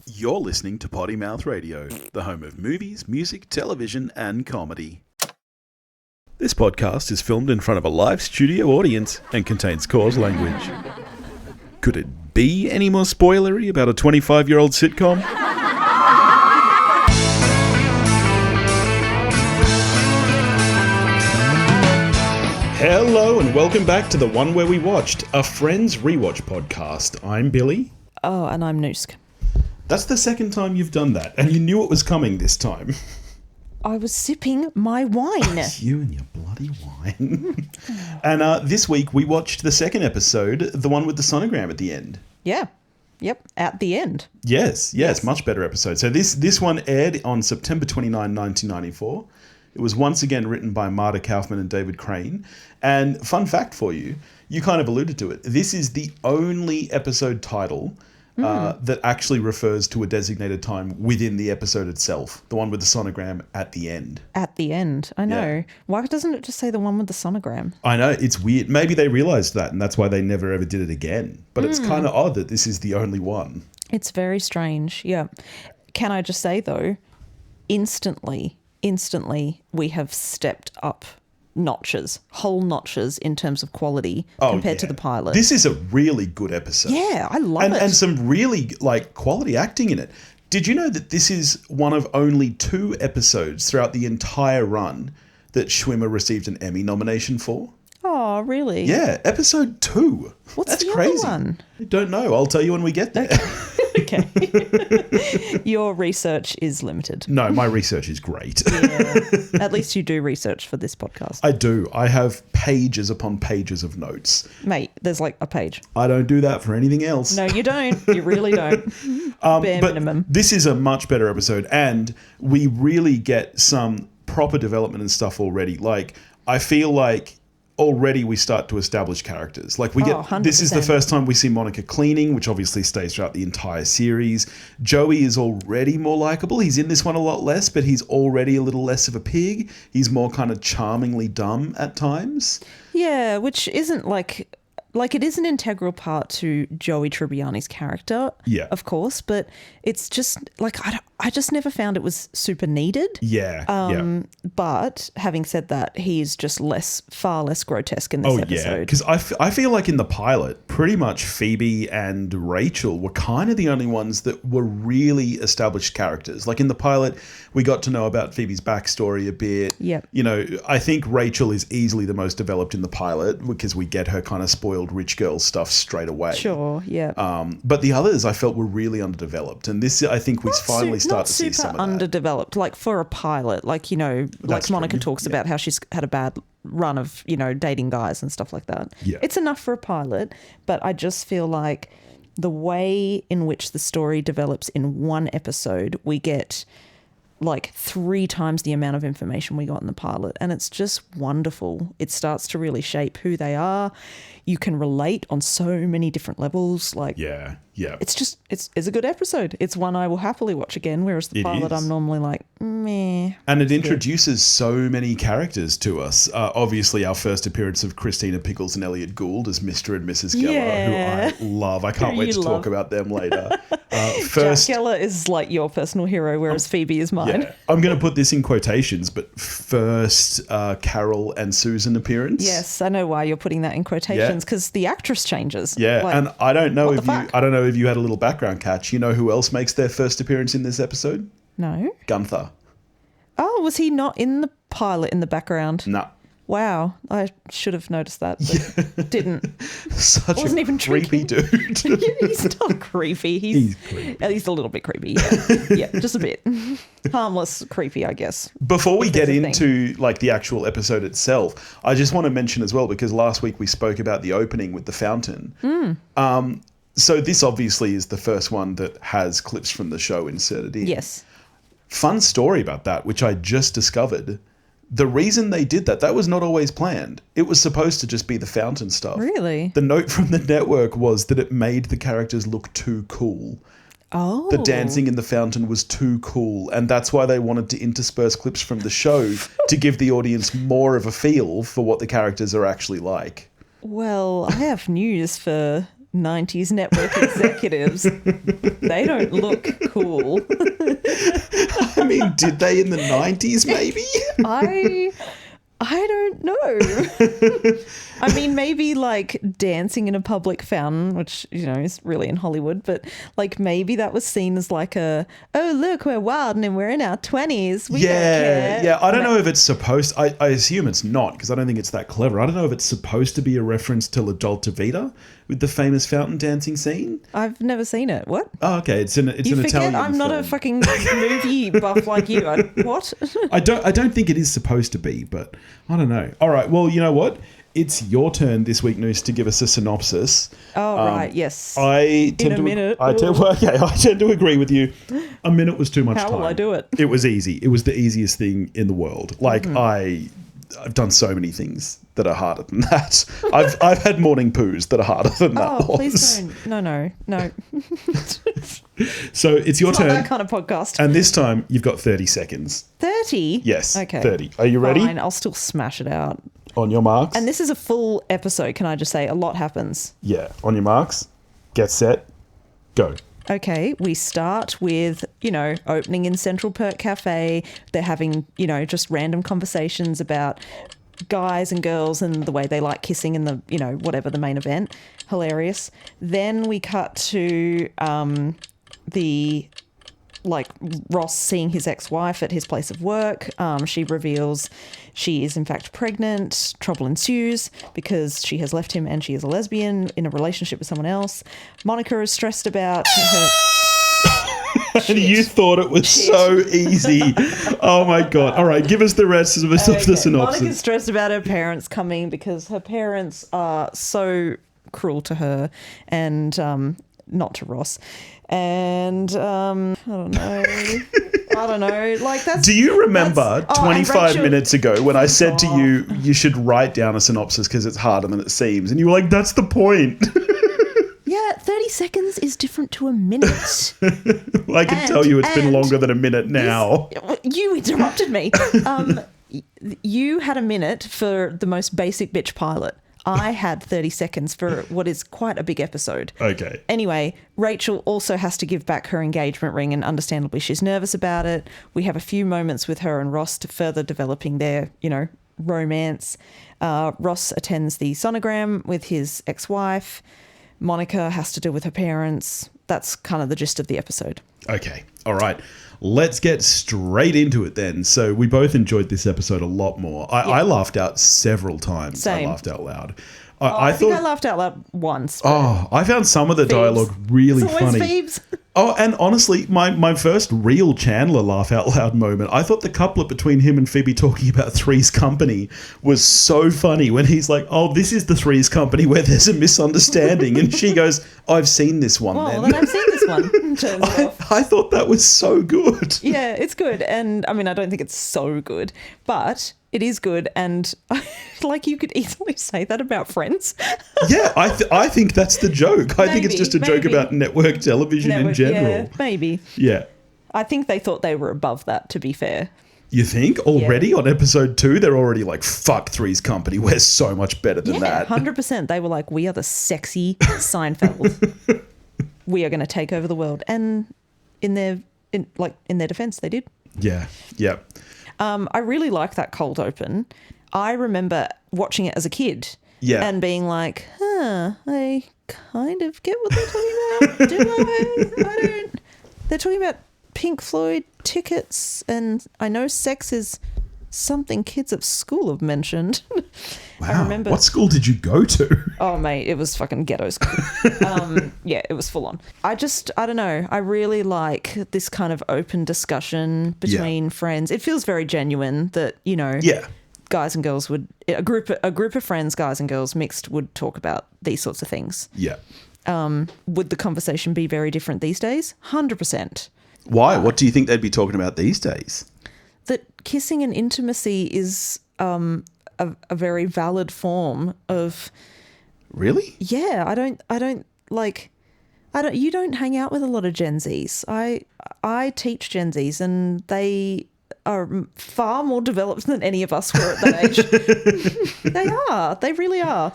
You're listening to Potty Mouth Radio, the home of movies, music, television, and comedy. This podcast is filmed in front of a live studio audience and contains coarse language. Could it be any more spoilery about a 25-year-old sitcom? Hello and welcome back to the one where we watched, a Friends Rewatch podcast. I'm Billy. Oh, and I'm Noosk. That's the second time you've done that, and you knew it was coming this time. I was sipping my wine. You and your bloody wine. And this week we watched the second episode, the one with the sonogram at the end. Yeah. Yep. At the end. Yes. Much better episode. So this one aired on September 29, 1994. It was once again written by Marta Kaufman and David Crane. And fun fact for you, you kind of alluded to it. This is the only episode title that actually refers to a designated time within the episode itself. The one with the sonogram at the end. At the end. I know. Yeah. Why doesn't it just say the one with the sonogram? I know, it's weird. Maybe they realised that and that's why they never ever did it again. But it's kind of odd that this is the only one. It's very strange. Yeah. Can I just say, though, instantly, we have stepped up whole notches in terms of quality compared to the pilot. This is a really good episode. Yeah, I love it. And some really quality acting in it. Did you know that this is one of only 2 episodes throughout the entire run that Schwimmer received an Emmy nomination for? Oh, really? Yeah, episode 2. What's That's the crazy. other one? I don't know. I'll tell you when we get there. Okay. Your research is limited. No, my research is great. Yeah. At least you do research for this podcast. I do. I have pages upon pages of notes. Mate, there's like a page. I don't do that for anything else. No, you don't. You really don't. Bare minimum. This is a much better episode, and we really get some proper development and stuff already. I feel like already we start to establish characters. This is the first time we see Monica cleaning, which obviously stays throughout the entire series. Joey is already more likable. He's in this one a lot less, but he's already a little less of a pig. He's more kind of charmingly dumb at times. Yeah, which isn't like it is an integral part to Joey Tribbiani's character, of course, but it's just I just never found it was super needed. Yeah. But having said that, he's just far less grotesque in this episode. Yeah, because I feel like in the pilot, pretty much Phoebe and Rachel were kind of the only ones that were really established characters. Like in the pilot, we got to know about Phoebe's backstory a bit. Yeah. You know, I think Rachel is easily the most developed in the pilot because we get her kind of spoiled rich girl stuff straight away. Sure, yeah. But the others I felt were really underdeveloped. And this, I think we finally start to see some of that. Not super underdeveloped, like for a pilot. Like Monica talks about how she's had a bad run of, dating guys and stuff like that. Yeah. It's enough for a pilot, but I just feel like the way in which the story develops in one episode, we get 3 times the amount of information we got in the pilot, and it's just wonderful. It starts to really shape who they are. You can relate on so many different levels. Yeah. It's a good episode. It's one I will happily watch again, whereas the pilot I'm normally like, meh. And it introduces so many characters to us. Obviously, our first appearance of Christina Pickles and Elliot Gould as Mr. and Mrs. Geller, who I love. I can't wait to talk about them later. Jack Geller is like your personal hero, whereas Phoebe is mine. Yeah, I'm going to put this in quotations, but first Carol and Susan appearance. Yes, I know why you're putting that in quotations, because the actress changes. Yeah, and I don't know if you had a little background catch. You know who else makes their first appearance in this episode? No. Gunther. Oh, was he not in the pilot in the background? No. Wow, I should have noticed that, but didn't. Wasn't even creepy dude. He's not creepy. He's creepy. At least a little bit creepy. Yeah, just a bit. Harmless creepy, I guess. Before we get into the actual episode itself, I just want to mention as well, because last week we spoke about the opening with the fountain. So this obviously is the first one that has clips from the show inserted in. Yes. Fun story about that, which I just discovered. The reason they did that was not always planned. It was supposed to just be the fountain stuff. Really? The note from the network was that it made the characters look too cool. Oh. The dancing in the fountain was too cool, and that's why they wanted to intersperse clips from the show to give the audience more of a feel for what the characters are actually like. Well, I have news for 90s network executives. They don't look cool. I mean, did they in the 90s maybe? I don't know. I mean, maybe like dancing in a public fountain, which, you know, is really in Hollywood, but like maybe that was seen as like oh, look, we're wild and we're in our 20s. We don't care. Yeah. I don't know if it's supposed... I assume it's not, because I don't think it's that clever. I don't know if it's supposed to be a reference to La Dolce Vita with the famous fountain dancing scene. I've never seen it. What? Oh, okay. It's an Italian film. I'm not a fucking movie buff like you. What? I don't think it is supposed to be, but I don't know. All right. Well, you know what? It's your turn this week, Noose, to give us a synopsis. Oh, right. Yes. I tend to agree with you. A minute was too much time. How will I do it? It was easy. It was the easiest thing in the world. Like, I've done so many things that are harder than that. I've had morning poos that are harder than that. Oh, please don't. No. So it's your turn. Not that kind of podcast. And this time you've got 30 seconds. 30? Yes. Okay. 30. Are you ready? Fine, I'll still smash it out. On your marks. And this is a full episode, can I just say? A lot happens. Yeah. On your marks. Get set. Go. Okay, we start with, you know, opening in Central Perk Cafe. They're having, you know, just random conversations about guys and girls and the way they like kissing and the, you know, whatever the main event. Hilarious. Then we cut to Ross seeing his ex-wife at his place of work. She reveals she is in fact pregnant. Trouble ensues because she has left him and she is a lesbian in a relationship with someone else. Monica is stressed about her... And you thought it was so easy. Oh my God. All right, give us the rest of the synopsis. Monica's stressed about her parents coming because her parents are so cruel to her and not to Ross. And I don't know. Like that's. Do you remember 25 minutes ago when I said to you, you should write down a synopsis because it's harder than it seems, and you were like, "That's the point." Yeah, 30 seconds is different to a minute. I can tell you it's been longer than a minute now. You interrupted me. You had a minute for the most basic bitch pilot. I had 30 seconds for what is quite a big episode. Okay. Anyway, Rachel also has to give back her engagement ring and understandably she's nervous about it. We have a few moments with her and Ross to further developing their, you know, romance. Ross attends the sonogram with his ex-wife. Monica has to deal with her parents. That's kind of the gist of the episode. Okay. All right. Let's get straight into it then. So we both enjoyed this episode a lot more. I laughed out several times. Same. I laughed out loud. I think I laughed out loud once. I found some of the dialogue really it's always funny. Phoebes. Oh, and honestly, my first real Chandler laugh out loud moment, I thought the couplet between him and Phoebe talking about Three's Company was so funny when he's like, "Oh, this is the Three's Company where there's a misunderstanding," and she goes, "I've seen this one." Well, then I've seen this one. I thought that was so good. Yeah, it's good, and I mean, I don't think it's so good, but it is good, and like you could easily say that about Friends. Yeah, I think that's the joke. I think it's just a joke about network television in general. Yeah, maybe. Yeah. I think they thought they were above that, to be fair. You think? Already on episode 2, they're already like, fuck Three's Company. We're so much better than that. 100%. They were like, we are the sexy Seinfeld. We are going to take over the world. And in their defense, they did. Yeah. Yeah. I really like that cold open. I remember watching it as a kid. Yeah. And being like, I kind of get what they're talking about. Do I? I don't. They're talking about Pink Floyd tickets, and I know sex is something kids at school have mentioned. Wow. I remember. What school did you go to? Oh, mate, it was fucking ghetto school. Yeah, it was full on. I don't know. I really like this kind of open discussion between friends. It feels very genuine that, you know. Yeah. Guys and girls would a group of friends, guys and girls mixed, would talk about these sorts of things. Yeah. Would the conversation be very different these days? 100%. Why? What do you think they'd be talking about these days? That kissing and intimacy is a very valid form of. Really? Yeah, you don't hang out with a lot of Gen Zs. I teach Gen Zs and they are far more developed than any of us were at that age. They really are.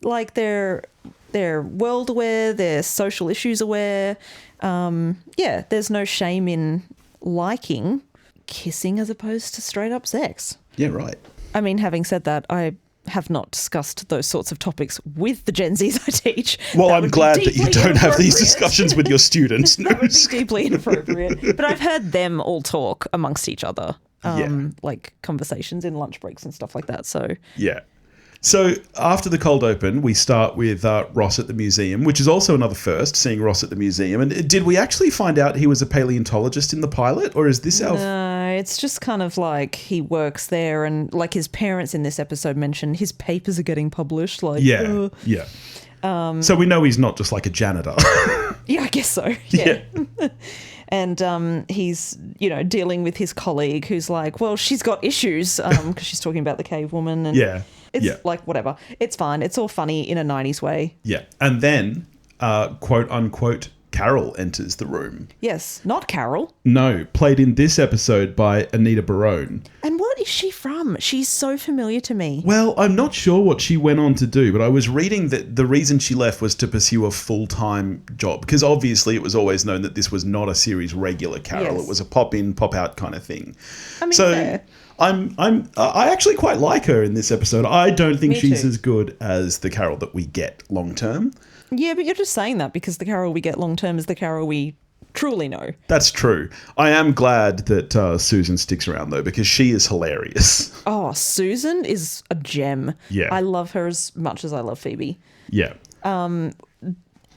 Like they're world aware, they're social issues aware. There's no shame in liking kissing as opposed to straight up sex. Yeah, right. I mean, having said that, I have not discussed those sorts of topics with the Gen Zs I teach. Well, I'm glad that you don't have these discussions with your students. That would be deeply inappropriate. But I've heard them all talk amongst each other, like conversations in lunch breaks and stuff like that. So yeah. So after the cold open, we start with Ross at the museum, which is also another first, seeing Ross at the museum. And did we actually find out he was a paleontologist in the pilot, or is this our... No, it's just kind of like he works there, and like his parents in this episode mentioned his papers are getting published. Like, yeah. So we know he's not just like a janitor. Yeah, I guess so. Yeah. And he's, dealing with his colleague who's like, well, she's got issues because she's talking about the cave woman. And it's like, whatever. It's fine. It's all funny in a 90s way. Yeah. And then, quote unquote, Carol enters the room. Yes. Not Carol. No. Played in this episode by Anita Barone. And what is she from? She's so familiar to me. Well, I'm not sure what she went on to do, but I was reading that the reason she left was to pursue a full-time job, because obviously it was always known that this was not a series regular Carol. Yes. It was a pop-in, pop-out kind of thing. I mean, so fair. I actually quite like her in this episode. I don't think Me she's too. as good as the Carol that we get long-term. Yeah, but you're just saying that because the Carol we get long-term is the Carol we truly know. That's true. I am glad that Susan sticks around, though, because she is hilarious. Oh, Susan is a gem. Yeah. I love her as much as I love Phoebe. Yeah.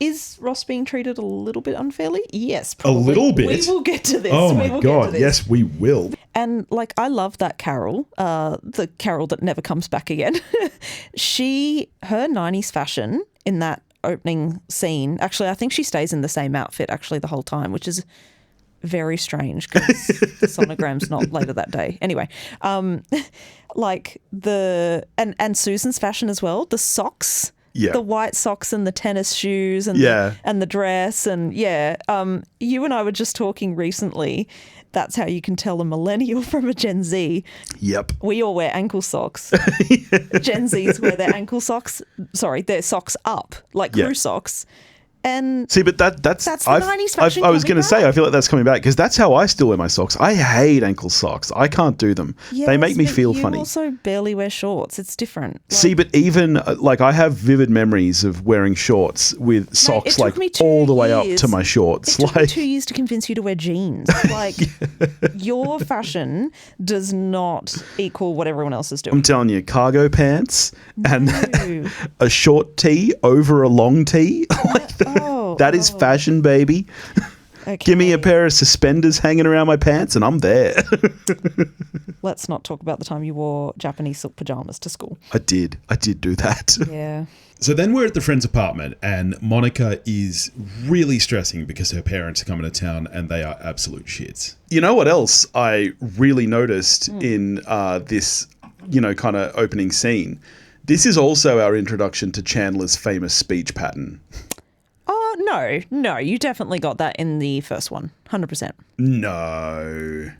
Is Ross being treated a little bit unfairly? Yes, probably. A little bit? We will get to this. Oh, We my will get God. to this. Yes, we will. And, like, I love that Carol, the Carol that never comes back again. Her 90s fashion in that opening scene, actually, I think she stays in the same outfit, actually, the whole time, which is very strange because the sonogram's not later that day. Anyway, like and Susan's fashion as well, the socks. Yeah. The white socks and the tennis shoes and the dress and you and I were just talking recently. That's how you can tell a millennial from a Gen Z. Yep. We all wear ankle socks. Gen Zs wear their socks up, like crew socks. And see, but that's the 90s fashion. I was going to say, I feel like that's coming back because that's how I still wear my socks. I hate ankle socks. I can't do them. Yes, they make me feel you funny. You also barely wear shorts. It's different. Like, see, but even like I have vivid memories of wearing shorts with socks like all the way up to my shorts. It took me 2 years to convince you to wear jeans. Like your fashion does not equal what everyone else is doing. I'm telling you, cargo pants and a short tee over a long tee. That is fashion, baby. Okay. Give me a pair of suspenders hanging around my pants and I'm there. Let's not talk about the time you wore Japanese silk pajamas to school. I did do that. Yeah. So then we're at the friend's apartment and Monica is really stressing because her parents are coming to town and they are absolute shits. You know what else I really noticed in this, kind of opening scene? This is also our introduction to Chandler's famous speech pattern. Oh, no, you definitely got that in the first one, 100%. No.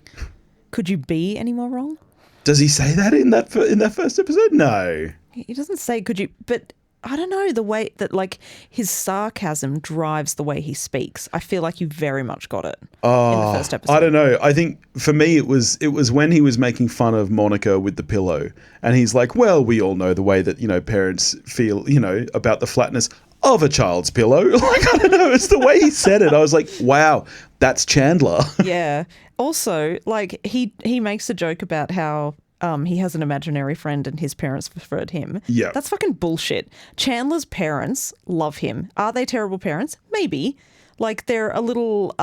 Could you be any more wrong? Does he say that in that first episode? No. He doesn't say could you, but I don't know, the way that like his sarcasm drives the way he speaks. I feel like you very much got it in the first episode. I don't know. I think for me it was when he was making fun of Monica with the pillow and he's like, well, we all know the way that, parents feel, about the flatness of a child's pillow. Like, I don't know. It's the way he said it. I was like, wow, that's Chandler. Yeah. Also, like he makes a joke about how he has an imaginary friend and his parents preferred him. Yeah. That's fucking bullshit. Chandler's parents love him. Are they terrible parents? Maybe. Like they're a little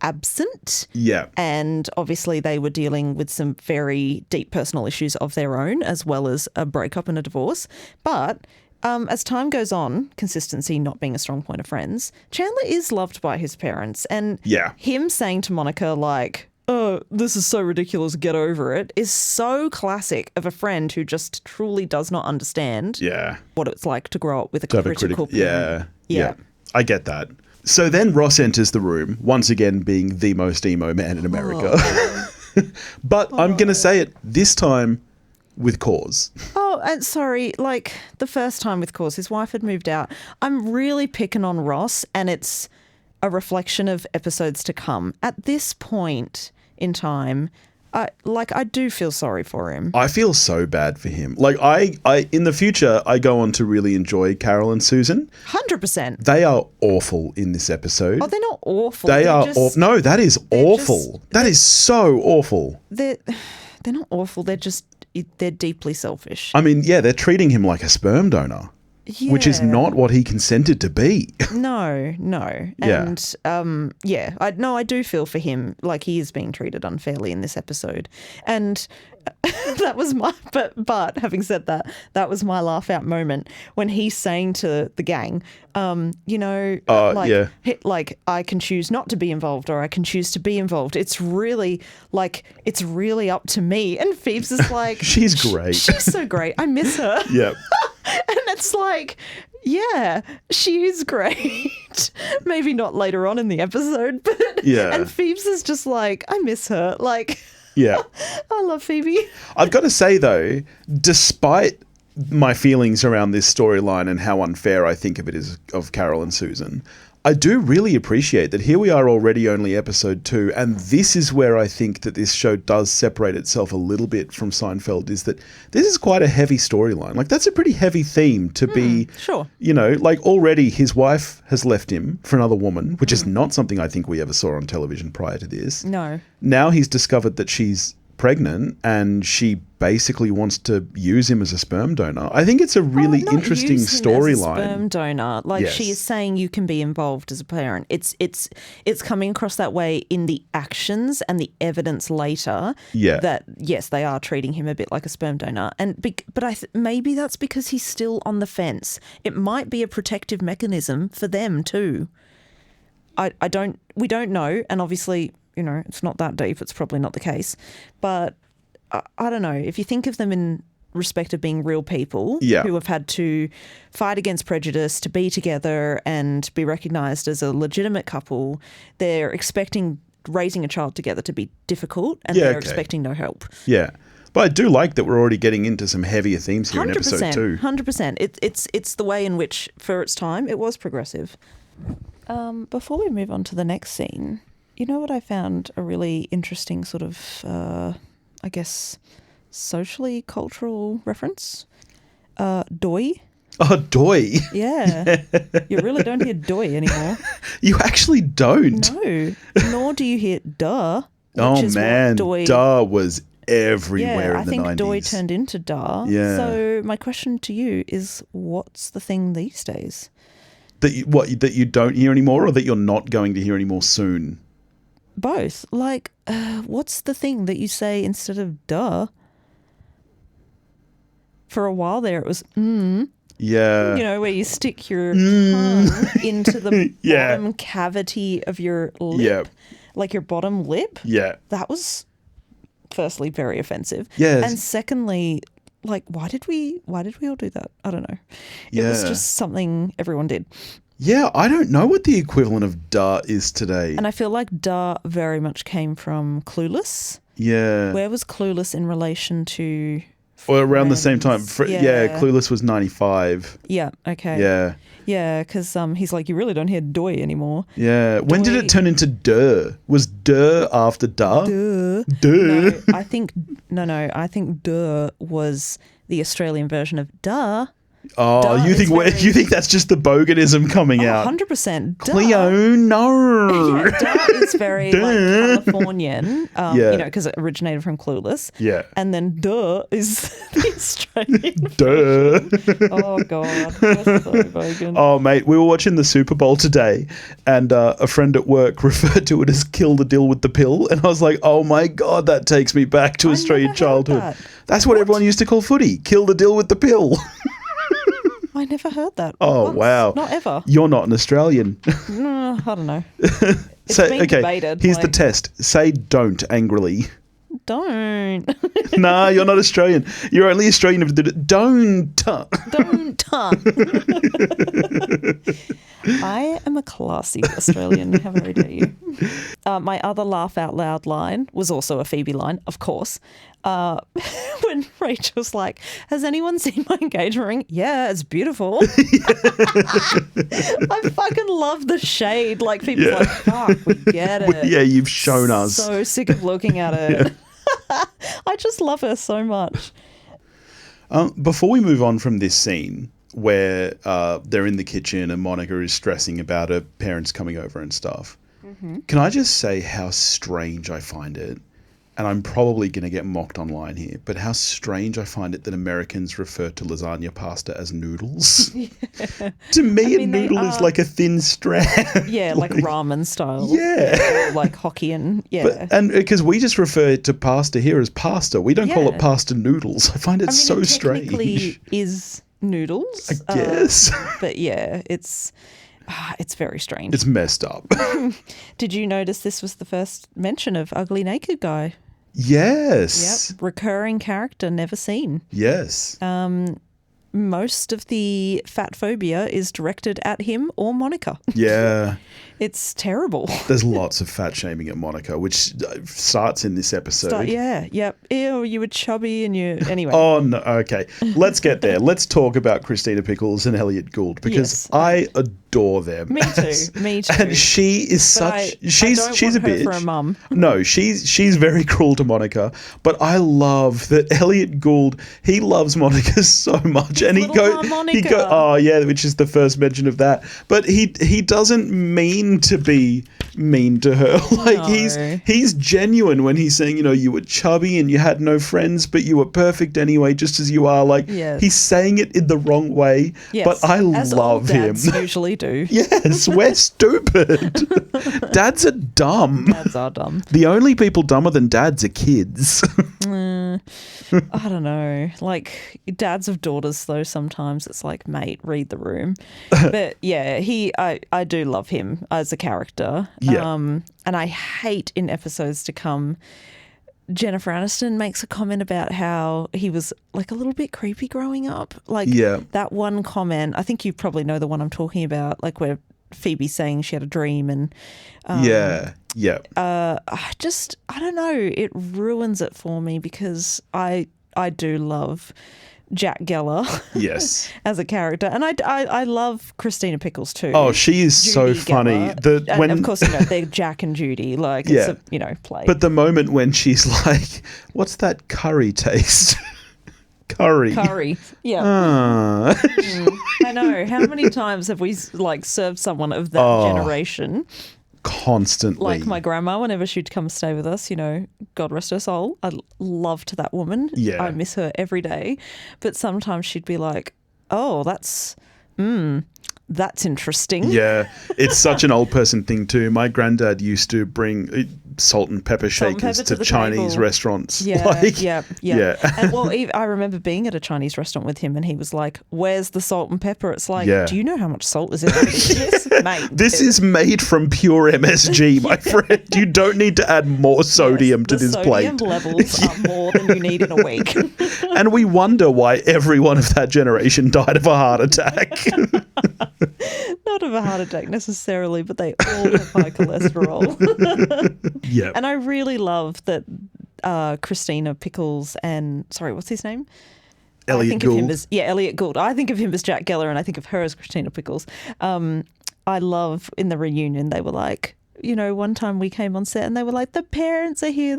absent. Yeah. And obviously they were dealing with some very deep personal issues of their own, as well as a breakup and a divorce. But as time goes on, consistency not being a strong point of Friends, Chandler is loved by his parents. And him saying to Monica, like, oh, this is so ridiculous, get over it, is so classic of a friend who just truly does not understand what it's like to grow up with a critical parent. Yeah. I get that. So then Ross enters the room, once again being the most emo man in America. But I'm going to say it, this time with cause. Oh, and sorry, like the first time with cause, his wife had moved out. I'm really picking on Ross, and it's a reflection of episodes to come. At this point in time, I do feel sorry for him. I feel so bad for him. Like I in the future, I go on to really enjoy Carol and Susan. 100%. They are awful in this episode. Oh, they're not awful. They are awful. No, that is awful. That is so awful. They're not awful. They're deeply selfish. I mean, yeah, they're treating him like a sperm donor. Yeah. Which is not what he consented to be. No. Yeah. And I do feel for him. Like, he is being treated unfairly in this episode. And that was but having said that, that was my laugh out moment when he's saying to the gang, like I can choose not to be involved or I can choose to be involved. It's really up to me. And Phoebes is like, she's great. She's so great. I miss her. Yep. And it's like, yeah, she is great. Maybe not later on in the episode, but yeah. And Phoebes is just like, I miss her. Like, yeah, I love Phoebe. I've got to say though, despite my feelings around this storyline and how unfair I think of it is of Carol and Susan, I do really appreciate that here we are already only episode 2, and this is where I think that this show does separate itself a little bit from Seinfeld, is that this is quite a heavy storyline. Like, that's a pretty heavy theme to be, sure. Like already his wife has left him for another woman, which is not something I think we ever saw on television prior to this. No. Now he's discovered that she's pregnant and she basically wants to use him as a sperm donor. I think it's a really interesting storyline. Sperm donor, like, yes. She is saying you can be involved as a parent. It's coming across that way in the actions and the evidence later. Yeah. That yes, they are treating him a bit like a sperm donor, but maybe that's because he's still on the fence. It might be a protective mechanism for them too. We don't know, and obviously, it's not that deep. It's probably not the case. But I don't know. If you think of them in respect of being real people who have had to fight against prejudice, to be together and be recognised as a legitimate couple, they're expecting raising a child together to be difficult, and they're expecting no help. Yeah. But I do like that we're already getting into some heavier themes here in episode 2. 100%. It's the way in which, for its time, it was progressive. Before we move on to the next scene, you know what I found a really interesting sort of, I guess, socially cultural reference? Doy. Oh, doy. Yeah. You really don't hear doy anymore. You actually don't. No. Nor do you hear duh. Oh, man. Duh was everywhere in the 90s. I think doy turned into duh. Yeah. So my question to you is, what's the thing these days? That you don't hear anymore, or that you're not going to hear anymore soon? Both. Like, what's the thing that you say instead of duh? For a while there, it was Yeah. Where you stick your tongue into the bottom cavity of your lip. Yep. Like your bottom lip. Yeah. That was, firstly, very offensive. Yes. And secondly, like, why did we all do that? I don't know. It was just something everyone did. Yeah, I don't know what the equivalent of duh is today. And I feel like duh very much came from Clueless. Yeah. Where was Clueless in relation to Or around the same time. Clueless was 95. Yeah, okay. Yeah. Yeah, because he's like, you really don't hear doy anymore. Yeah. When did it turn into duh? Was duh after duh? Duh. Duh. No, I think duh was the Australian version of duh. Oh, duh, you think that's just the boganism coming out? 100%. Cleo, no. Yeah, duh is very like Californian, because it originated from Clueless. Yeah. And then duh is the Australian Duh. Oh, God. We're so bogan. Oh, mate, we were watching the Super Bowl today, and a friend at work referred to it as kill the deal with the pill, and I was like, oh my God, that takes me back to Australian childhood. That's what everyone used to call footy, kill the deal with the pill. I never heard that. Oh, once. Wow. Not ever. You're not an Australian. No, I don't know. It's been debated. Here's the test. Say don't angrily. Don't. Nah, you're not Australian. You're only Australian if you did it. Don't. Don't. I am a classy Australian. How very dare you? My other laugh out loud line was also a Phoebe line, of course. When Rachel's like, "Has anyone seen my engagement ring?" "Yeah, it's beautiful." I fucking love the shade. Like, people like, "Fuck, we get it." Yeah, you've shown us. So sick of looking at it. I just love her so much. Before we move on from this scene where they're in the kitchen and Monica is stressing about her parents coming over and stuff, can I just say how strange I find it? And I'm probably going to get mocked online here, but how strange I find it that Americans refer to lasagna pasta as noodles. Yeah. To me, a noodle is like a thin strand. Yeah, like ramen style. Yeah. Like Hokkien. Yeah. And because we just refer to pasta here as pasta. We don't call it pasta noodles. I find it so strange. Technically is noodles. I guess. But yeah, it's very strange. It's messed up. Did you notice this was the first mention of Ugly Naked Guy? Yes. Yep. Recurring character, never seen. Yes. Most of the fat phobia is directed at him or Monica. Yeah. It's terrible. There's lots of fat shaming at Monica, which starts in this episode. Yep. Ew, you were chubby and you... Anyway. Oh, no. Okay. Let's get there. Let's talk about Christina Pickles and Elliot Gould, because I adore them. Me too. Me too. And she is she's a bitch. For a mum. No, she's very cruel to Monica, but I love that Elliot Gould, he loves Monica so much. And he goes, oh yeah, which is the first mention of that. But he doesn't mean to be mean to her. Like, no. he's genuine when he's saying, you were chubby and you had no friends, but you were perfect anyway, just as you are. Like, he's saying it in the wrong way, but I love him. Usually do. Yes, we're stupid. Dads are dumb. Dads are dumb. The only people dumber than dads are kids. I don't know. Like, dads of daughters, though, sometimes it's like, mate, read the room. But yeah, I do love him as a character. Yeah. And I hate in episodes to come, Jennifer Aniston makes a comment about how he was like a little bit creepy growing up. Like that one comment, I think you probably know the one I'm talking about, like where Phoebe's saying she had a dream and I don't know, it ruins it for me because I do love Jack Geller as a character, and I love Christina Pickles too. Oh, she is Judy so funny. And of course, they're Jack and Judy, like it's a play. But the moment when she's like, "What's that curry taste?" Curry, yeah. I know. How many times have we served someone of that generation? Constantly. Like my grandma, whenever she'd come stay with us, God rest her soul, I loved that woman. Yeah. I miss her every day. But sometimes she'd be like, "Oh, that's interesting." Yeah, it's such an old person thing too. My granddad used to bring salt and pepper shakers to Chinese table. Restaurants. Yeah. And I remember being at a Chinese restaurant with him and he was like, "Where's the salt and pepper?" It's like, do you know how much salt is in this? Mate, this is made from pure MSG, my friend. You don't need to add more sodium to this plate. The sodium levels are more than you need in a week. And we wonder why everyone of that generation died of a heart attack. Not of a heart attack necessarily, but they all have high cholesterol. Yeah. And I really love that Christina Pickles and, sorry, what's his name? Elliot Gould. Elliot Gould. I think of him as Jack Geller and I think of her as Christina Pickles. I love in the reunion, they were like, one time we came on set and they were like, the parents are here.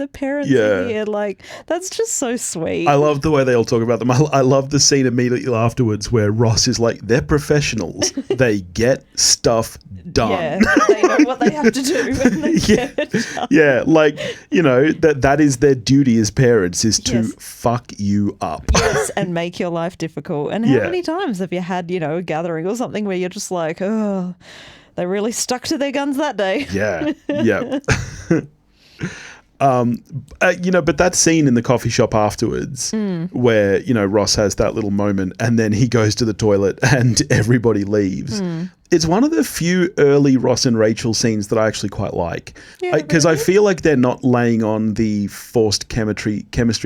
Like, that's just so sweet. I love the way they all talk about them. I love the scene immediately afterwards where Ross is like, they're professionals. They get stuff done. Yeah, they know what they have to do when they get it done. Yeah, like, that is their duty as parents is to fuck you up. Yes, and make your life difficult. And how many times have you had, a gathering or something where you're just like, oh, they really stuck to their guns that day. Yeah. But that scene in the coffee shop afterwards where, Ross has that little moment and then he goes to the toilet and everybody leaves. it's one of the few early Ross and Rachel scenes that I actually quite like. Because I feel like they're not laying on the forced chemistry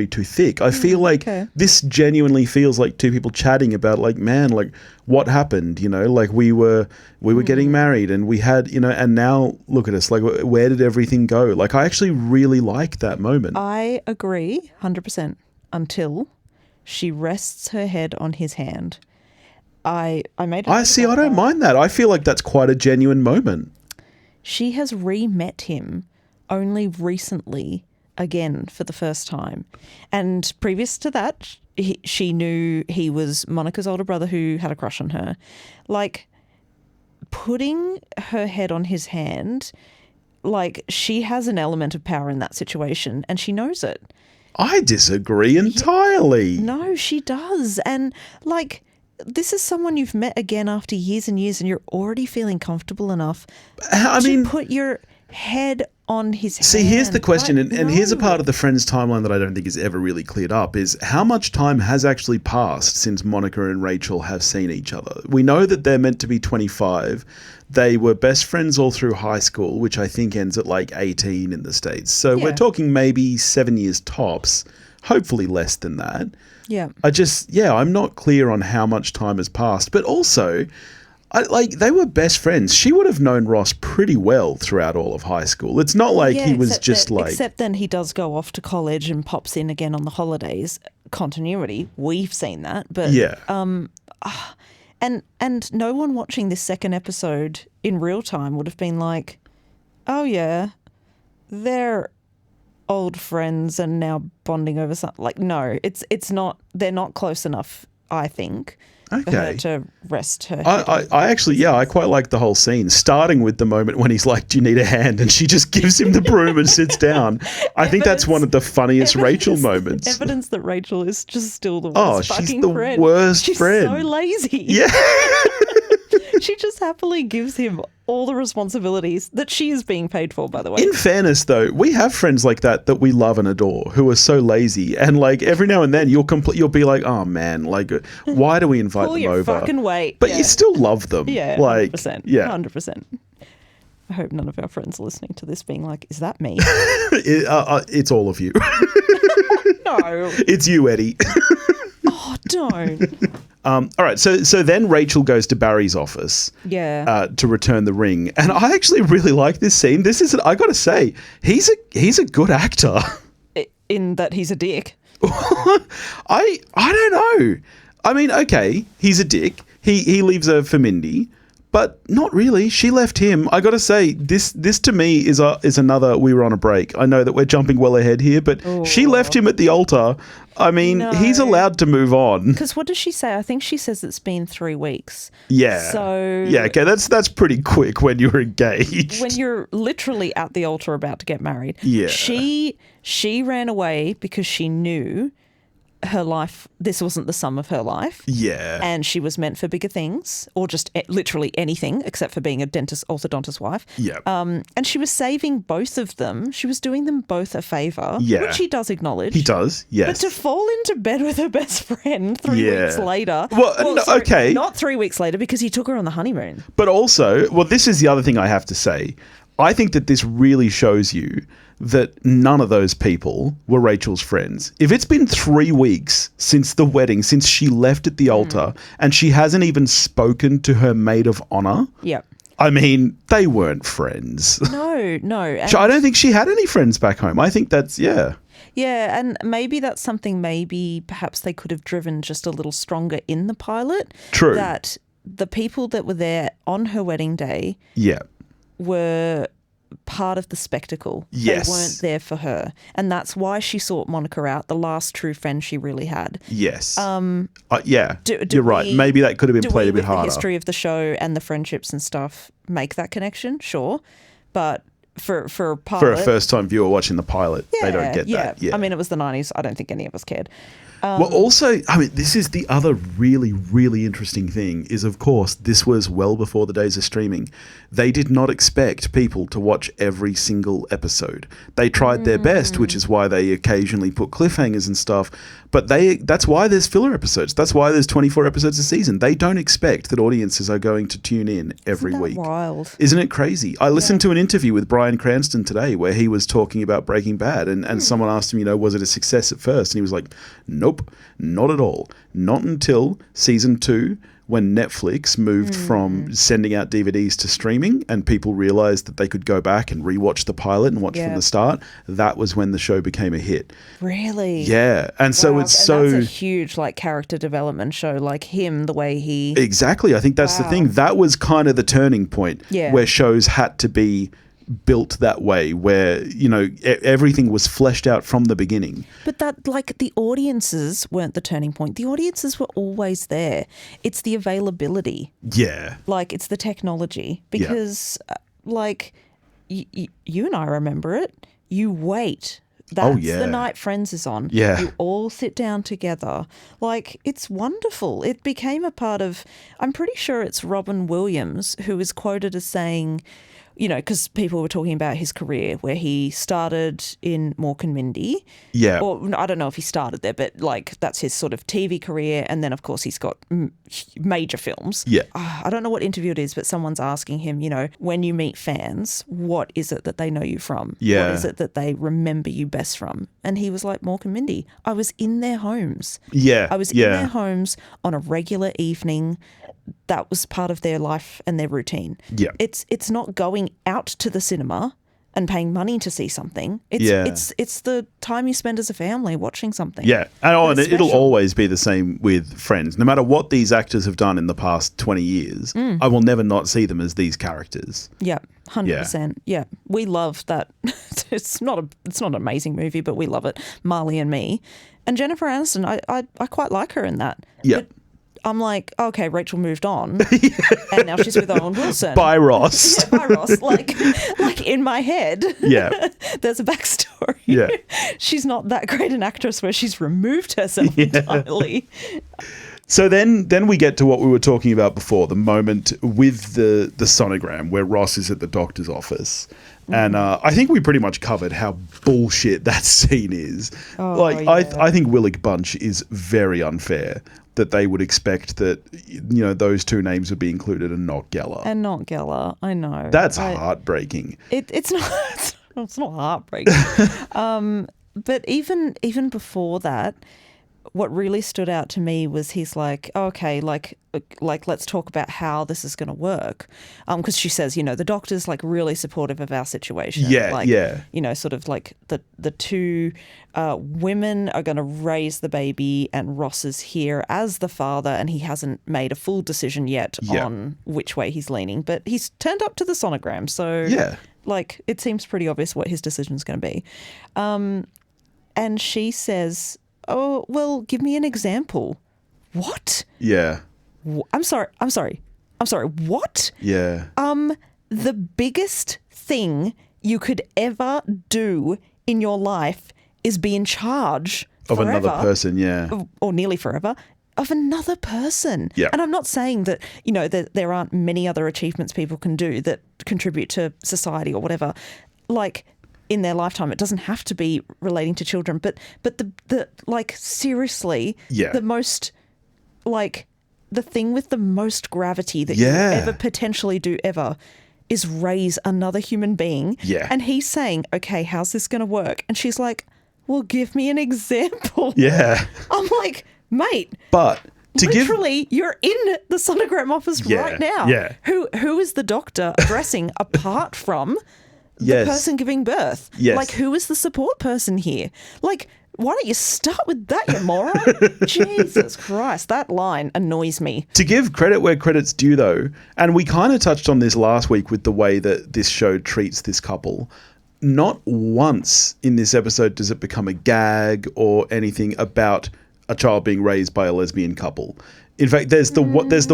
too thick. I feel like this genuinely feels like two people chatting about like, man, like what happened, you know, like we were getting married and we had, you know, and now look at us, like where did everything go? Like I actually really like that moment. I agree 100% until she rests her head on his hand. I don't mind that. I feel like that's quite a genuine moment. She has re-met him only recently again for the first time. And previous to that, she knew he was Monica's older brother who had a crush on her. Like, putting her head on his hand, like, she has an element of power in that situation and she knows it. I disagree entirely. No, she does. And, like, this is someone you've met again after years and years and you're already feeling comfortable enough to put your head on his hand. See, here's the question, and here's a part of the Friends timeline that I don't think is ever really cleared up, is how much time has actually passed since Monica and Rachel have seen each other? We know that they're meant to be 25. They were best friends all through high school, which I think ends at like 18 in the States. So we're talking maybe 7 years tops, hopefully less than that. Yeah. I'm not clear on how much time has passed, but also, they were best friends. She would have known Ross pretty well throughout all of high school. It's not like he was just like... Except then he does go off to college and pops in again on the holidays. Continuity, we've seen that. But yeah. And no one watching this second episode in real time would have been like, oh yeah, they're old friends and now bonding over something. Like, no, it's not. They're not close enough, I think, for her to rest her head. I quite like the whole scene, starting with the moment when he's like, do you need a hand? And she just gives him the broom and sits down. I think that's one of the funniest Rachel moments. Evidence that Rachel is just still the worst fucking friend. She's the worst friend. She's so lazy. Yeah. She just happily gives him all the responsibilities that she is being paid for, by the way. In fairness, though, we have friends like that we love and adore who are so lazy. And, like, every now and then you'll be like, oh, man, like, why do we invite them over? Fucking weight. But you still love them. Yeah, like, 100%. Yeah. 100%. I hope none of our friends are listening to this being like, is that me? It's all of you. No. It's you, Eddie. Oh, don't. All right, so then Rachel goes to Barry's office to return the ring. And I actually really like this scene. I got to say, he's a good actor. In that he's a dick. I don't know. I mean, okay, he's a dick. He leaves her for Mindy. But not really. She left him. I got to say, this to me is another we were on a break. I know that we're jumping well ahead here, but she left him at the altar. I mean, he's allowed to move on. Because what does she say? I think she says it's been 3 weeks. Yeah. So yeah, okay, that's pretty quick when you're engaged. When you're literally at the altar about to get married. Yeah. She ran away because she knew her life, this wasn't the sum of her life. Yeah. And she was meant for bigger things, or just literally anything except for being a orthodontist wife. Yeah. And she was saving both of them. She was doing them both a favour, which he does acknowledge. He does, yes. But to fall into bed with her best friend 3 weeks later. Sorry, okay. Not 3 weeks later, because he took her on the honeymoon. But also, this is the other thing I have to say. I think that this really shows you that none of those people were Rachel's friends. If it's been 3 weeks since the wedding, since she left at the altar, and she hasn't even spoken to her maid of honor, I mean, they weren't friends. No. And I don't think she had any friends back home. I think that's, Yeah, and maybe that's something perhaps they could have driven just a little stronger in the pilot. True. That the people that were there on her wedding day were part of the spectacle. Yes. They weren't there for her. And that's why she sought Monica out, the last true friend she really had. Yes. You're right. Maybe that could have been played a bit harder. The history of the show and the friendships and stuff make that connection, sure. But for a pilot... For a first-time viewer watching the pilot, they don't get that. Yeah. I mean, it was the 90s. I don't think any of us cared. Well, also, I mean, this is the other really, really interesting thing is, of course, this was well before the days of streaming. They did not expect people to watch every single episode. They tried their best, which is why they occasionally put cliffhangers and stuff. But that's why there's filler episodes. That's why there's 24 episodes a season. They don't expect that audiences are going to tune in every week. Wild. Isn't it crazy? I listened to an interview with Bryan Cranston today where he was talking about Breaking Bad, and someone asked him, was it a success at first? And he was like, nope, not at all. Not until season 2, when Netflix moved from sending out DVDs to streaming and people realized that they could go back and rewatch the pilot and watch from the start. That was when the show became a hit. Really? Yeah. And so that's a huge character development show, like him, the way he... Exactly. I think that's the thing. That was kind of the turning point where shows had to be built that way, where everything was fleshed out from the beginning. But that the audiences weren't the turning point. The audiences were always there. It's the availability. Yeah. It's the technology, because you and I remember it. You wait. That's the night Friends is on. Yeah. You all sit down together. It's wonderful. It became a part of, I'm pretty sure it's Robin Williams who is quoted as saying, because people were talking about his career where he started in Mork and Mindy. Yeah. Or I don't know if he started there, but that's his sort of TV career. And then, of course, he's got major films. Yeah. I don't know what interview it is, but someone's asking him, when you meet fans, what is it that they know you from? Yeah. What is it that they remember you best from? And he was like, Mork and Mindy. I was in their homes. Yeah. I was in their homes on a regular evening. That was part of their life and their routine. Yeah. It's not going out to the cinema and paying money to see something. It's the time you spend as a family watching something. Yeah. And it'll always be the same with Friends. No matter what these actors have done in the past 20 years, I will never not see them as these characters. Yeah, 100%. Yeah. We love that. It's not an amazing movie, but we love it. Marley and Me. And Jennifer Aniston, I quite like her in that. Yeah. But I'm like, okay, Rachel moved on, and now she's with Owen Wilson. Bye, Ross. Yeah, bye, Ross. Like in my head, there's a backstory. Yeah. She's not that great an actress where she's removed herself entirely. So then we get to what we were talking about before, the moment with the sonogram where Ross is at the doctor's office. And I think we pretty much covered how bullshit that scene is. I think Willig Bunch is very unfair that they would expect that, those two names would be included and not Geller. And not Geller, I know. That's heartbreaking. It's not. It's not heartbreaking. But even before that, what really stood out to me was he's like, okay, let's talk about how this is going to work. Because she says, the doctor's really supportive of our situation. Yeah. Sort of the two women are going to raise the baby and Ross is here as the father and he hasn't made a full decision yet on which way he's leaning. But he's turned up to the sonogram. So, it seems pretty obvious what his decision's going to be. And she says, oh, well, give me an example. What? Yeah. I'm sorry. What? Yeah. The biggest thing you could ever do in your life is be in charge of forever, another person, or nearly forever, of another person. Yeah. And I'm not saying that, that there aren't many other achievements people can do that contribute to society or whatever. In their lifetime, it doesn't have to be relating to children, but the seriously, the most the thing with the most gravity that you ever potentially do ever is raise another human being. Yeah. And he's saying, okay, how's this going to work? And she's like, well, give me an example. Yeah. I'm like, mate. But you're in the sonogram office right now. Yeah. Who is the doctor addressing apart from the person giving birth? Yes. Who is the support person here? Why don't you start with that, you moron? Jesus Christ, that line annoys me. To give credit where credit's due, though, and we kind of touched on this last week with the way that this show treats this couple, not once in this episode does it become a gag or anything about a child being raised by a lesbian couple. In fact, there's the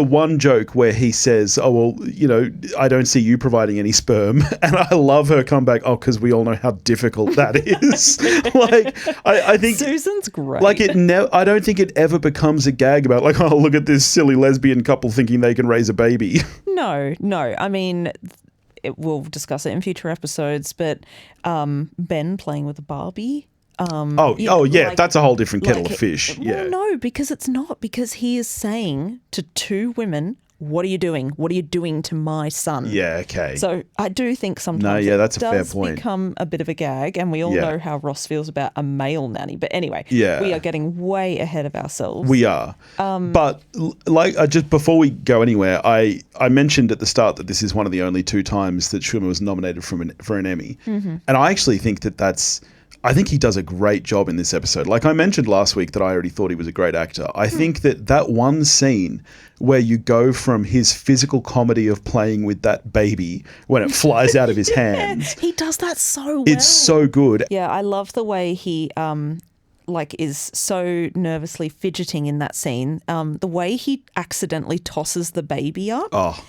one joke where he says, "Oh well, you know, I don't see you providing any sperm," and I love her comeback. Oh, because we all know how difficult that is. Like, I think Susan's great. Like I don't think it ever becomes a gag about like, oh, look at this silly lesbian couple thinking they can raise a baby. No. I mean, we'll discuss it in future episodes, but Ben playing with a Barbie. Yeah, that's a whole different kettle of fish. Yeah. Well, no, because it's not. Because he is saying to two women, "What are you doing? What are you doing to my son?" Yeah, okay. So I do think sometimes that's a fair does point. Become a bit of a gag, and we all know how Ross feels about a male nanny. But anyway, we are getting way ahead of ourselves. We are. But like, just before we go anywhere, I mentioned at the start that this is one of the only 2 times that Schumer was nominated for an Emmy, and I actually think that's. I think he does a great job in this episode. Like I mentioned last week that I already thought he was a great actor. I think that one scene where you go from his physical comedy of playing with that baby when it flies out of his hands. He does that so well. It's so good. Yeah, I love the way he is so nervously fidgeting in that scene. The way he accidentally tosses the baby up. Oh.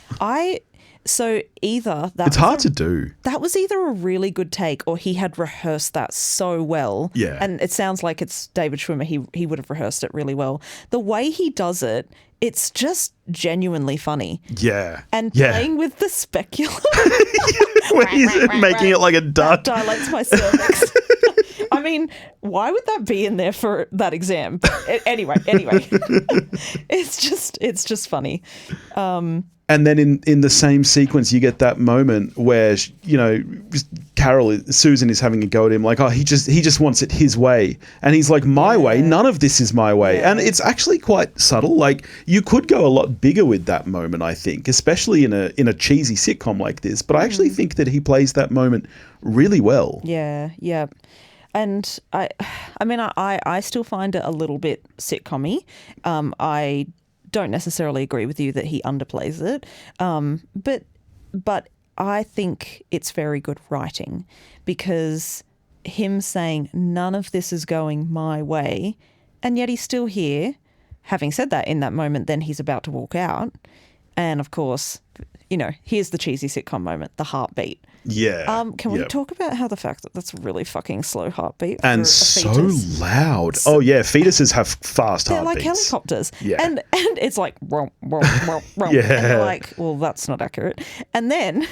So either it's hard to do. That was either a really good take or he had rehearsed that so well. Yeah. And it sounds like it's David Schwimmer. He would have rehearsed it really well. The way he does it, it's just genuinely funny. Yeah. And playing with the speculum. When he's making it like a duck. That dilates my cervix. I mean, why would that be in there for that exam? Anyway. It's just funny. And then in the same sequence, you get that moment where, you know, Susan is having a go at him like, oh, he just wants it his way. And he's like, my way? None of this is my way. Yeah. And it's actually quite subtle. Like, you could go a lot bigger with that moment, I think, especially in a cheesy sitcom like this. But I actually think that he plays that moment really well. Yeah. And I still find it a little bit sitcom-y. I don't necessarily agree with you that he underplays it, but I think it's very good writing because him saying none of this is going my way, and yet he's still here. Having said that, in that moment, then he's about to walk out, and of course, you know, here's the cheesy sitcom moment, the heartbeat. Yeah. Can we talk about how the fact that that's a really fucking slow heartbeat and so loud? Oh yeah, fetuses have fast heartbeats. They're like helicopters. Yeah. And it's like whoa. Yeah. And you're like, well, that's not accurate. And then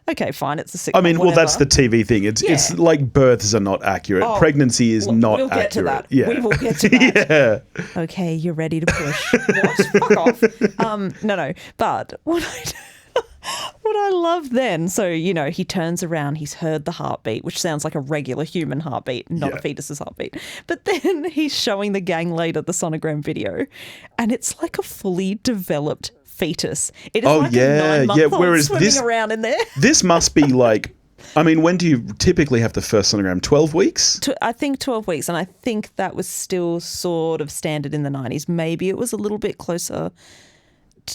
okay, fine, it's a sitcom. I mean, well, that's the TV thing. It's like births are not accurate. Pregnancy is not accurate. We'll get to that. Yeah. We will get to that. Yeah. Okay, you're ready to push. What? Fuck off. No. But what I love then, so, you know, he turns around, he's heard the heartbeat, which sounds like a regular human heartbeat, not a fetus's heartbeat. But then he's showing the gang later the sonogram video, and it's like a fully developed fetus. It is like a 9-month-old swimming around in there. This must be like, I mean, when do you typically have the first sonogram? 12 weeks? I think 12 weeks, and I think that was still sort of standard in the 90s. Maybe it was a little bit closer,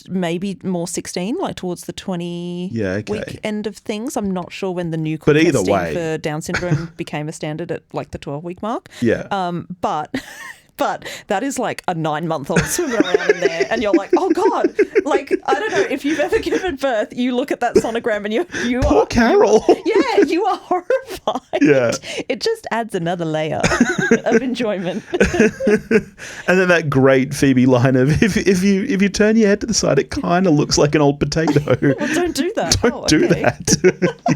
maybe more 16, like towards the 20-week end of things. I'm not sure when the new testing for Down syndrome became a standard at like the 12-week mark. Yeah. But that is like a 9-month-old swimming around in there, and you're like, oh God, like, I don't know, if you've ever given birth, you look at that sonogram and you Poor are Carol. You are horrified. Yeah. It just adds another layer of enjoyment. And then that great Phoebe line of if you turn your head to the side, it kind of looks like an old potato. Well, don't do that. Don't do that.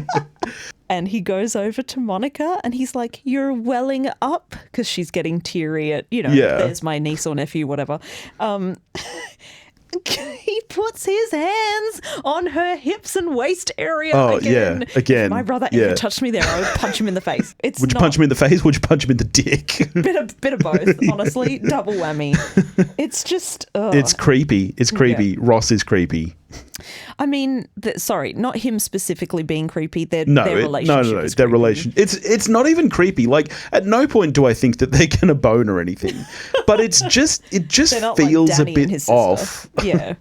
And he goes over to Monica and he's like, you're welling up, because she's getting teary at, you know, there's my niece or nephew, whatever. He puts his hands on her hips and waist area again. Yeah, again. If my brother ever touched me there, I would punch him in the face. Would you punch him in the face? Would you punch him in the dick? Bit of both, honestly. Double whammy. It's just... It's creepy. It's creepy. Yeah. Ross is creepy. I mean, sorry, not him specifically being creepy. Their relationship. No. Is their creepy. relation. It's not even creepy. Like, at no point do I think that they're gonna bone or anything. But it just feels like a bit off. Yeah,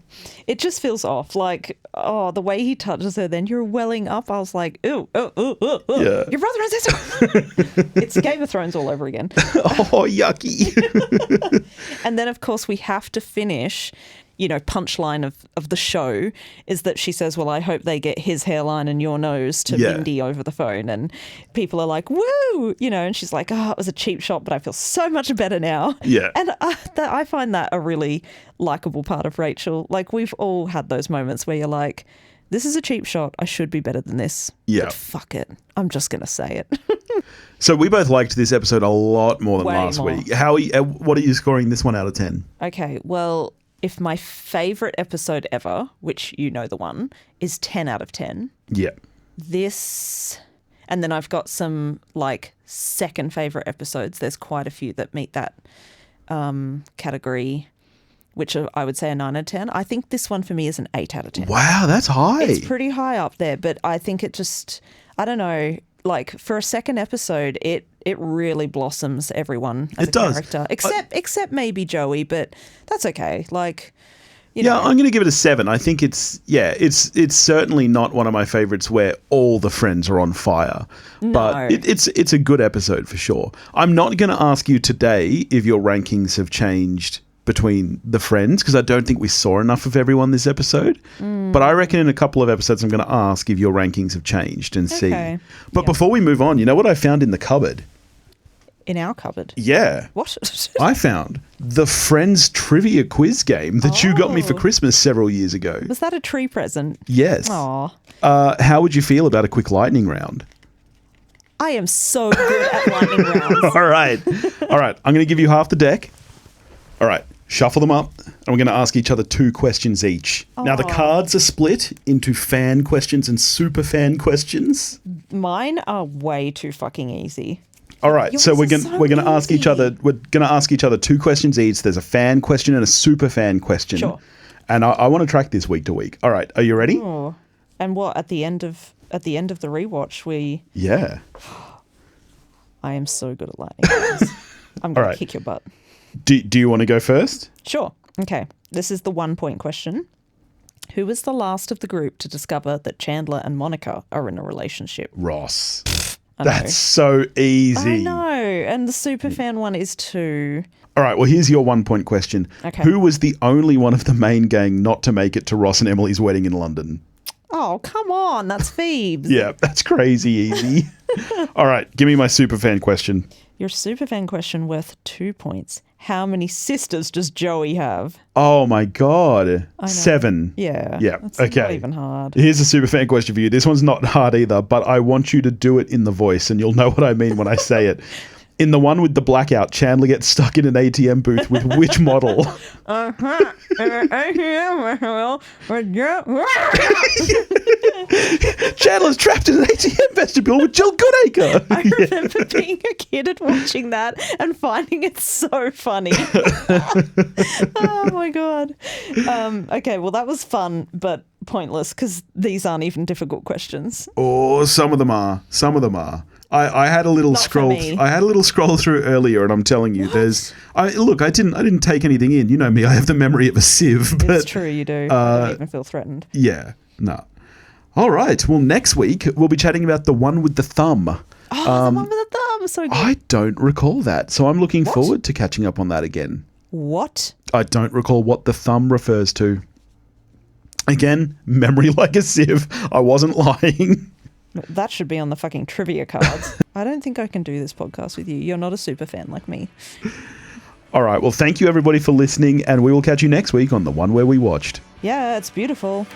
it just feels off. Like, oh, the way he touches her, then you're welling up. I was like, ooh. Yeah. Your brother has this. It's Game of Thrones all over again. Oh, yucky. And then, of course, we have to finish punchline of the show is that she says, well, I hope they get his hairline and your nose to Mindy over the phone. And people are like, woo, and she's like, oh, it was a cheap shot, but I feel so much better now. Yeah. And I find that a really likable part of Rachel. Like, we've all had those moments where you're like, this is a cheap shot. I should be better than this. Yeah. But fuck it. I'm just going to say it. So we both liked this episode a lot more than last week. What are you scoring this one out of 10? Okay, well, if my favourite episode ever, which the one, is 10 out of 10. Yeah. This, and then I've got some, second favourite episodes. There's quite a few that meet that category, which I would say a 9 out of 10. I think this one for me is an 8 out of 10. Wow, that's high. It's pretty high up there, but I think it just, I don't know, for a second episode, it really blossoms everyone as a character. Except maybe Joey, but that's okay. Yeah, I'm going to give it a 7. I think it's certainly not one of my favorites where all the friends are on fire. No. But it's a good episode for sure. I'm not going to ask you today if your rankings have changed between the friends, because I don't think we saw enough of everyone this episode. But I reckon in a couple of episodes I'm going to ask if your rankings have changed and see. But before we move on, you know what I found in the cupboard? In our cupboard? Yeah. What? I found the Friends trivia quiz game that you got me for Christmas several years ago. Was that a tree present? Yes. Aw. How would you feel about a quick lightning round? I am so good at lightning rounds. All right. I'm going to give you half the deck. All right. Shuffle them up, and we're going to ask each other 2 questions each. Now, the cards are split into fan questions and super fan questions. Mine are way too fucking easy. All right, so we're going to ask each other. We're going to ask each other 2 questions each. There's a fan question and a super fan question. Sure. And I want to track this week to week. All right, are you ready? Oh. And what at the end of the rewatch we? Yeah. I am so good at lightning rounds. I'm going to kick your butt. Do you want to go first? Sure. Okay. This is the 1-point question. Who was the last of the group to discover that Chandler and Monica are in a relationship? Ross. That's so easy. I know. And the superfan one is 2. All right. Well, here's your 1-point question. Okay. Who was the only one of the main gang not to make it to Ross and Emily's wedding in London? Oh, come on. That's Phoebes. Yeah, that's crazy easy. All right. Give me my superfan question. Your superfan question worth 2 points. How many sisters does Joey have? Oh my God. 7. Yeah. That's okay. Not even hard. Here's a super fan question for you. This one's not hard either, but I want you to do it in the voice and you'll know what I mean when I say it. In the one with the blackout, Chandler gets stuck in an ATM booth with which model? Chandler's trapped in an ATM vestibule with Jill Goodacre. I remember being a kid and watching that and finding it so funny. Oh my God. Okay, well that was fun, but pointless because these aren't even difficult questions. Oh, some of them are. I had a little scroll. I had a little scroll through earlier, and I'm telling you, I didn't take anything in. You know me. I have the memory of a sieve. But, it's true, you do. I don't even feel threatened. Yeah, no. All right. Well, next week we'll be chatting about the one with the thumb. Oh, the one with the thumb. So good. I don't recall that, so I'm looking forward to catching up on that again. What? I don't recall what the thumb refers to. Again, memory like a sieve. I wasn't lying. That should be on the fucking trivia cards. I don't think I can do this podcast with you. You're not a super fan like me. All right. Well, thank you everybody for listening, and we will catch you next week on The One Where We Watched. Yeah, it's beautiful.